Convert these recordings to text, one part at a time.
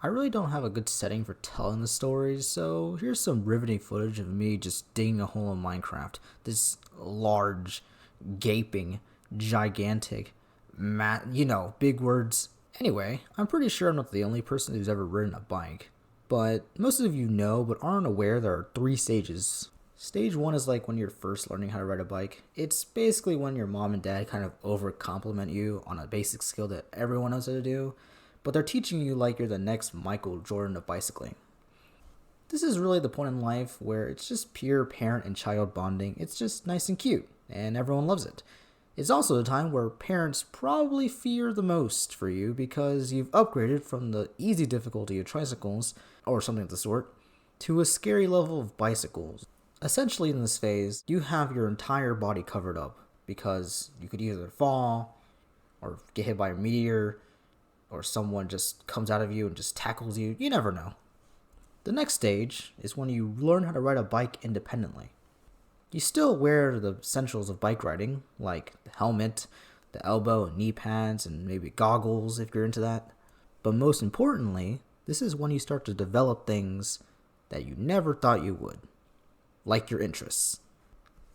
I really don't have a good setting for telling the stories, so here's some riveting footage of me just digging a hole in Minecraft. This large, gaping, gigantic, big words. Anyway, I'm pretty sure I'm not the only person who's ever ridden a bike. But most of you know but aren't aware there are 3 stages. Stage 1 is like when you're first learning how to ride a bike. It's basically when your mom and dad kind of over compliment you on a basic skill that everyone knows how to do, but they're teaching you like you're the next Michael Jordan of bicycling. This is really the point in life where it's just pure parent and child bonding. It's just nice and cute, and everyone loves it. It's also the time where parents probably fear the most for you because you've upgraded from the easy difficulty of tricycles, or something of the sort, to a scary level of bicycles. Essentially, in this phase, you have your entire body covered up because you could either fall, or get hit by a meteor, or someone just comes out of you and just tackles you. You never know. The next stage is when you learn how to ride a bike independently. You still wear the essentials of bike riding, like the helmet, the elbow and knee pads, and maybe goggles if you're into that. But most importantly, this is when you start to develop things that you never thought you would, like your interests.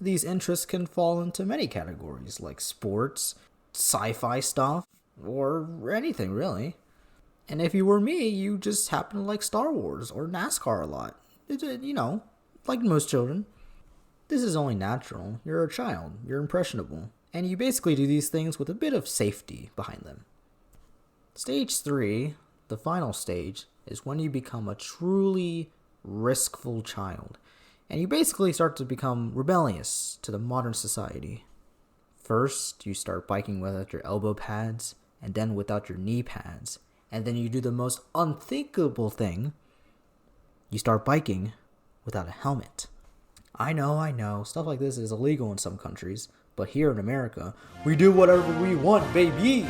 These interests can fall into many categories, like sports, sci-fi stuff, or anything really. And if you were me, you just happen to like Star Wars or NASCAR a lot. Like most children. This is only natural. You're a child. You're impressionable. And you basically do these things with a bit of safety behind them. Stage 3, the final stage, is when you become a truly riskful child. And you basically start to become rebellious to the modern society. First, you start biking without your elbow pads, and then without your knee pads. And then you do the most unthinkable thing. You start biking without a helmet. I know, stuff like this is illegal in some countries, but here in America, we do whatever we want, baby!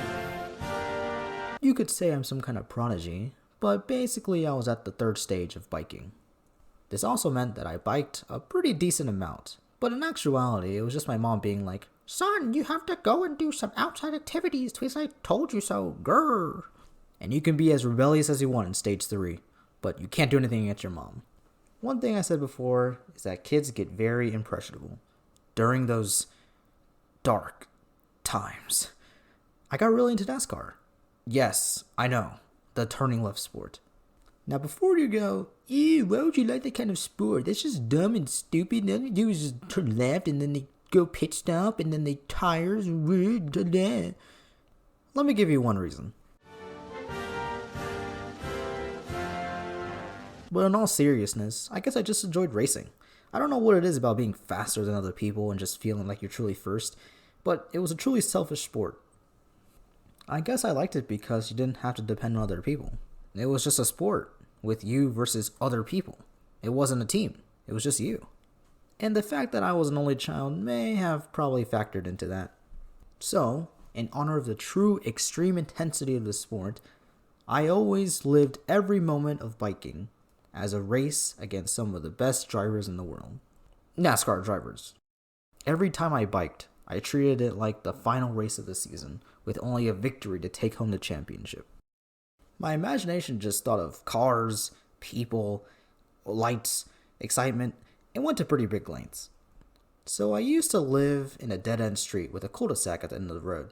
You could say I'm some kind of prodigy, but basically I was at the 3rd stage of biking. This also meant that I biked a pretty decent amount, but in actuality, it was just my mom being like, "Son, you have to go and do some outside activities because I told you so, grrr." And you can be as rebellious as you want in stage 3, but you can't do anything against your mom. One thing I said before is that kids get very impressionable during those dark times. I got really into NASCAR. Yes, I know, the turning left sport. Now before you go, ew, why would you like that kind of sport? That's just dumb and stupid. Nothing they do is just turn left and then they go pit stop and then they tires. Let me give you one reason. But in all seriousness, I guess I just enjoyed racing. I don't know what it is about being faster than other people and just feeling like you're truly first, but it was a truly selfish sport. I guess I liked it because you didn't have to depend on other people. It was just a sport with you versus other people. It wasn't a team. It was just you. And the fact that I was an only child may have probably factored into that. So, in honor of the true extreme intensity of the sport, I always lived every moment of biking as a race against some of the best drivers in the world. NASCAR drivers. Every time I biked, I treated it like the final race of the season, with only a victory to take home the championship. My imagination just thought of cars, people, lights, excitement, and went to pretty big lengths. So I used to live in a dead-end street with a cul-de-sac at the end of the road.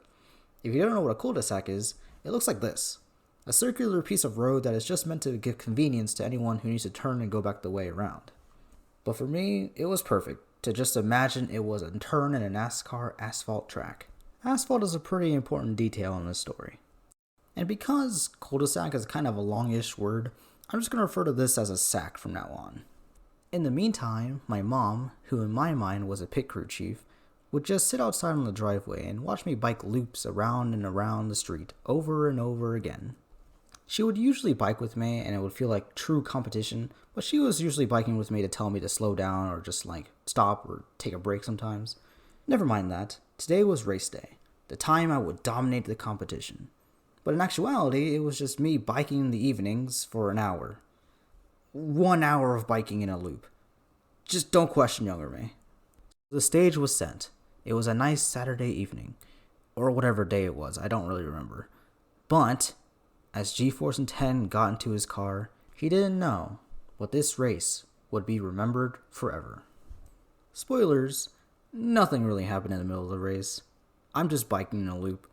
If you don't know what a cul-de-sac is, it looks like this. A circular piece of road that is just meant to give convenience to anyone who needs to turn and go back the way around. But for me, it was perfect to just imagine it was a turn in a NASCAR asphalt track. Asphalt is a pretty important detail in this story. And because cul-de-sac is kind of a longish word, I'm just going to refer to this as a sack from now on. In the meantime, my mom, who in my mind was a pit crew chief, would just sit outside on the driveway and watch me bike loops around and around the street over and over again. She would usually bike with me and it would feel like true competition, but she was usually biking with me to tell me to slow down or just stop or take a break sometimes. Never mind that. Today was race day, the time I would dominate the competition. But in actuality, it was just me biking in the evenings for an hour. 1 hour of biking in a loop. Just don't question younger me. The stage was set. It was a nice Saturday evening, or whatever day it was, I don't really remember. But As G-Force and 10 got into his car, he didn't know, but this race would be remembered forever. Spoilers, nothing really happened in the middle of the race. I'm just biking in a loop.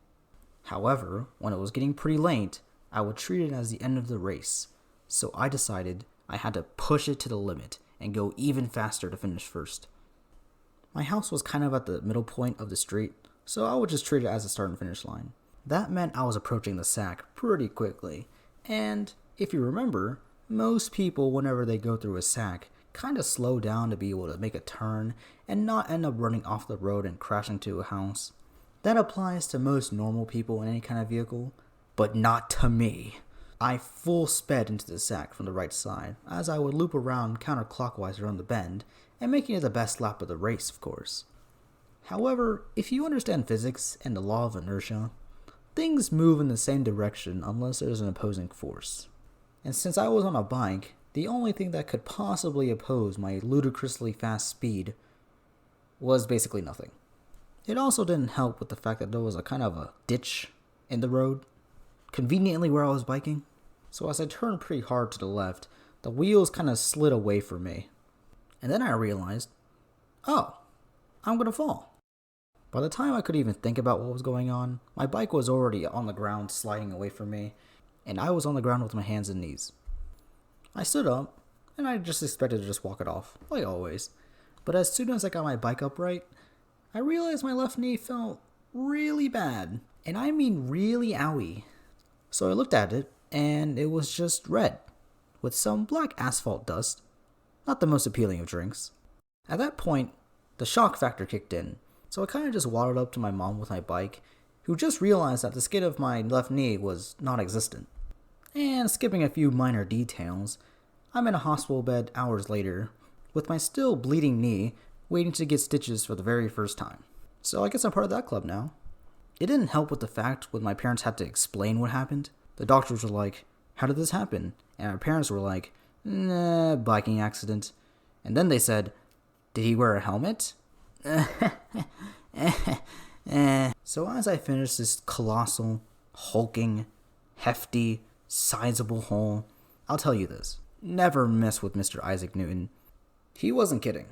However, when it was getting pretty late, I would treat it as the end of the race, so I decided I had to push it to the limit and go even faster to finish first. My house was kind of at the middle point of the street, so I would just treat it as a start and finish line. That meant I was approaching the sack pretty quickly, and if you remember, most people whenever they go through a sack kind of slow down to be able to make a turn and not end up running off the road and crashing into a house. That applies to most normal people in any kind of vehicle, but not to me. I full sped into the sack from the right side, as I would loop around counterclockwise around the bend, and making it the best lap of the race, of course. However, if you understand physics and the law of inertia, things move in the same direction unless there's an opposing force. And since I was on a bike, the only thing that could possibly oppose my ludicrously fast speed was basically nothing. It also didn't help with the fact that there was a kind of a ditch in the road, conveniently where I was biking. So as I turned pretty hard to the left, the wheels kind of slid away from me. And then I realized, oh, I'm gonna fall. By the time I could even think about what was going on, my bike was already on the ground sliding away from me, and I was on the ground with my hands and knees. I stood up, and I just expected to just walk it off, like always. But as soon as I got my bike upright, I realized my left knee felt really bad, and I mean really owie. So I looked at it, and it was just red, with some black asphalt dust. Not the most appealing of drinks. At that point, the shock factor kicked in, so I kind of just waddled up to my mom with my bike, who just realized that the skin of my left knee was non-existent. And skipping a few minor details, I'm in a hospital bed hours later, with my still bleeding knee, waiting to get stitches for the very first time. So I guess I'm part of that club now. It didn't help with the fact when my parents had to explain what happened. The doctors were like, "How did this happen?" And my parents were like, "Nah, biking accident." And then they said, "Did he wear a helmet?" So as I finished this colossal, hulking, hefty, sizable hole, I'll tell you this. Never mess with Mr. Isaac Newton. He wasn't kidding.